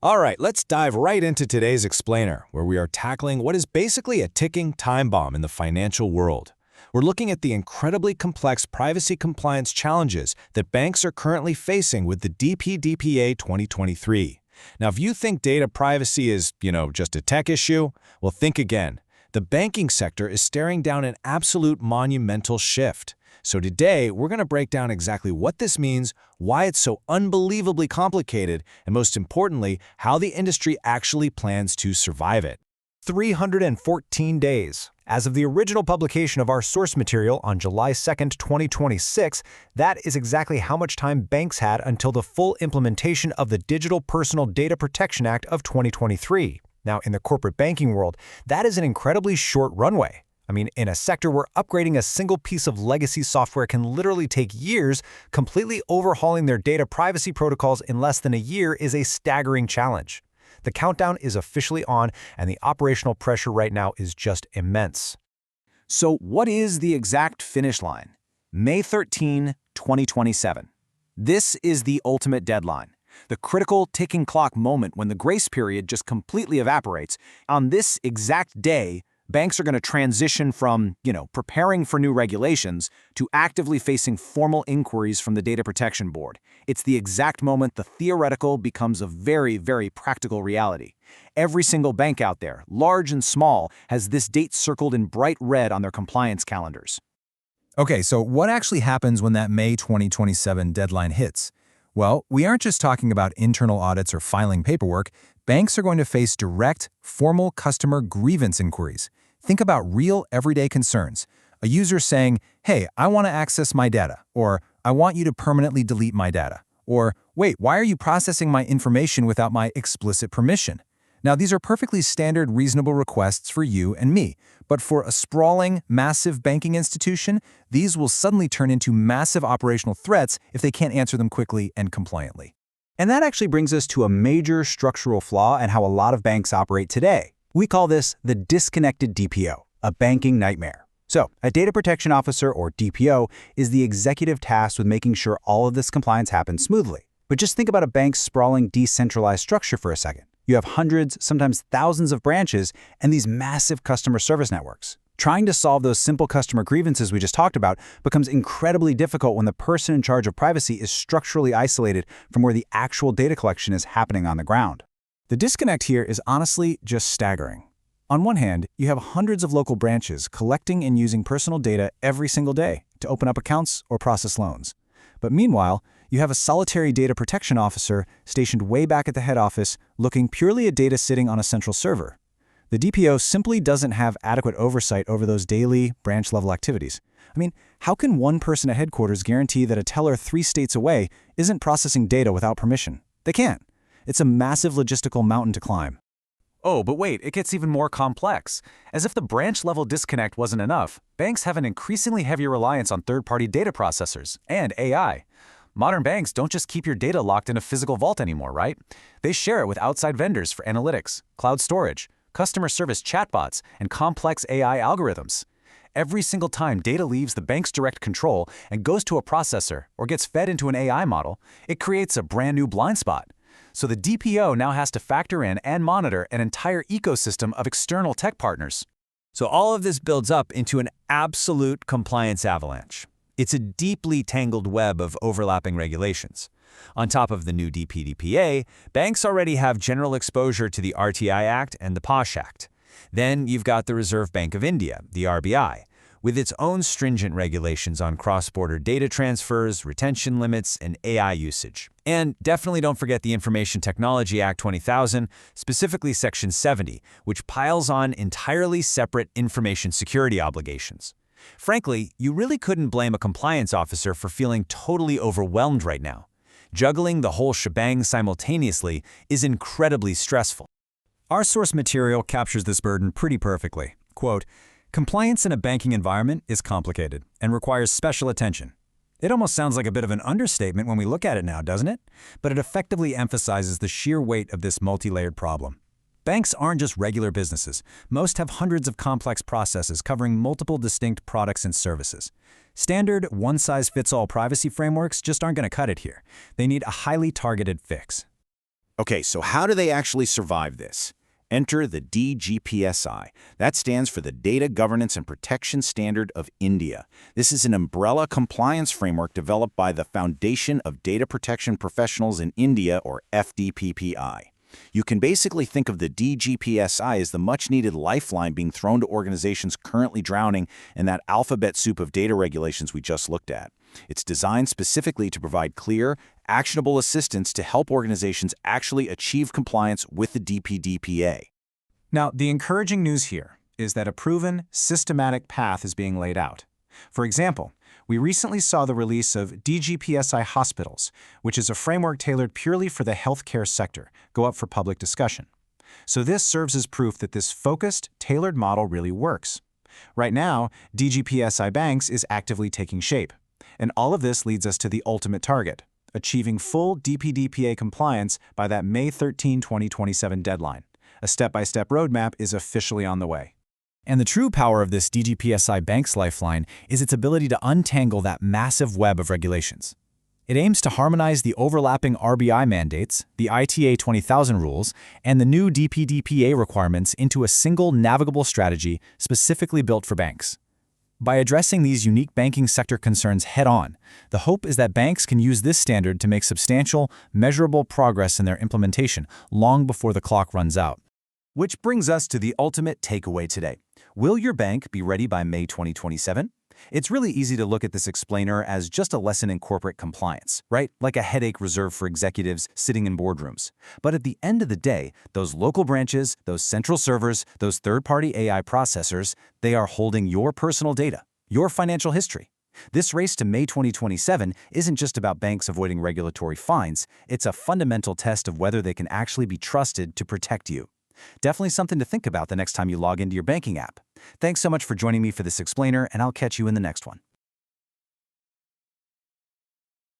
All right, let's dive right into today's explainer, where we are tackling what is basically a ticking time bomb in the financial world. We're looking at the incredibly complex privacy compliance challenges that banks are currently facing with the DPDPA 2023. Now, if you think data privacy is, just a tech issue, well, think again. The banking sector is staring down an absolute monumental shift. So today, we're going to break down exactly what this means, why it's so unbelievably complicated, and most importantly, how the industry actually plans to survive it. 314 days. As of the original publication of our source material on July 2nd, 2026, that is exactly how much time banks had until the full implementation of the Digital Personal Data Protection Act of 2023. Now, in the corporate banking world, that is an incredibly short runway. In a sector where upgrading a single piece of legacy software can literally take years, completely overhauling their data privacy protocols in less than a year is a staggering challenge. The countdown is officially on, and the operational pressure right now is just immense. So what is the exact finish line? May 13, 2027. This is the ultimate deadline. The critical ticking clock moment when the grace period just completely evaporates. On this exact day, banks are going to transition from, preparing for new regulations to actively facing formal inquiries from the Data Protection Board. It's the exact moment the theoretical becomes a very, very practical reality. Every single bank out there, large and small, has this date circled in bright red on their compliance calendars. Okay, so what actually happens when that May 2027 deadline hits? Well, we aren't just talking about internal audits or filing paperwork. Banks are going to face direct, formal customer grievance inquiries. Think about real, everyday concerns. A user saying, hey, I want to access my data, or I want you to permanently delete my data, or wait, why are you processing my information without my explicit permission? Now, these are perfectly standard, reasonable requests for you and me, but for a sprawling, massive banking institution, these will suddenly turn into massive operational threats if they can't answer them quickly and compliantly. And that actually brings us to a major structural flaw in how a lot of banks operate today. We call this the disconnected DPO, a banking nightmare. So, a data protection officer, or DPO, is the executive tasked with making sure all of this compliance happens smoothly. But just think about a bank's sprawling, decentralized structure for a second. You have hundreds, sometimes thousands of branches, and these massive customer service networks. Trying to solve those simple customer grievances we just talked about becomes incredibly difficult when the person in charge of privacy is structurally isolated from where the actual data collection is happening on the ground. The disconnect here is honestly just staggering. On one hand, you have hundreds of local branches collecting and using personal data every single day to open up accounts or process loans. But meanwhile, you have a solitary data protection officer stationed way back at the head office looking purely at data sitting on a central server. The DPO simply doesn't have adequate oversight over those daily, branch-level activities. How can one person at headquarters guarantee that a teller 3 states away isn't processing data without permission? They can't. It's a massive logistical mountain to climb. Oh, but wait, it gets even more complex. As if the branch-level disconnect wasn't enough, banks have an increasingly heavy reliance on third-party data processors and AI. Modern banks don't just keep your data locked in a physical vault anymore, right? They share it with outside vendors for analytics, cloud storage, customer service chatbots, and complex AI algorithms. Every single time data leaves the bank's direct control and goes to a processor or gets fed into an AI model, it creates a brand new blind spot. So the DPO now has to factor in and monitor an entire ecosystem of external tech partners. So all of this builds up into an absolute compliance avalanche. It's a deeply tangled web of overlapping regulations. On top of the new DPDPA, banks already have general exposure to the RTI Act and the POSH Act. Then you've got the Reserve Bank of India, the RBI, with its own stringent regulations on cross-border data transfers, retention limits, and AI usage. And definitely don't forget the Information Technology Act 2000, specifically Section 70, which piles on entirely separate information security obligations. Frankly, you really couldn't blame a compliance officer for feeling totally overwhelmed right now. Juggling the whole shebang simultaneously is incredibly stressful. Our source material captures this burden pretty perfectly. Quote, compliance in a banking environment is complicated and requires special attention. It almost sounds like a bit of an understatement when we look at it now, doesn't it? But it effectively emphasizes the sheer weight of this multi-layered problem. Banks aren't just regular businesses. Most have hundreds of complex processes covering multiple distinct products and services. Standard, one-size-fits-all privacy frameworks just aren't going to cut it here. They need a highly targeted fix. Okay, so how do they actually survive this? Enter the DGPSI. That stands for the Data Governance and Protection Standard of India. This is an umbrella compliance framework developed by the Foundation of Data Protection Professionals in India, or FDPPI. You can basically think of the DGPSI as the much-needed lifeline being thrown to organizations currently drowning in that alphabet soup of data regulations we just looked at. It's designed specifically to provide clear, actionable assistance to help organizations actually achieve compliance with the DPDPA. Now, the encouraging news here is that a proven, systematic path is being laid out. For example, we recently saw the release of DGPSI Hospitals, which is a framework tailored purely for the healthcare sector, go up for public discussion. So this serves as proof that this focused, tailored model really works. Right now, DGPSI Banks is actively taking shape. And all of this leads us to the ultimate target, achieving full DPDPA compliance by that May 13, 2027 deadline. A step-by-step roadmap is officially on the way. And the true power of this DGPSI Banks Lifeline is its ability to untangle that massive web of regulations. It aims to harmonize the overlapping RBI mandates, the ITA 20,000 rules, and the new DPDPA requirements into a single navigable strategy specifically built for banks. By addressing these unique banking sector concerns head-on, the hope is that banks can use this standard to make substantial, measurable progress in their implementation long before the clock runs out. Which brings us to the ultimate takeaway today. Will your bank be ready by May 2027? It's really easy to look at this explainer as just a lesson in corporate compliance, right? Like a headache reserved for executives sitting in boardrooms. But at the end of the day, those local branches, those central servers, those third-party AI processors, they are holding your personal data, your financial history. This race to May 2027 isn't just about banks avoiding regulatory fines. It's a fundamental test of whether they can actually be trusted to protect you. Definitely something to think about the next time you log into your banking app. Thanks so much for joining me for this explainer, and I'll catch you in the next one.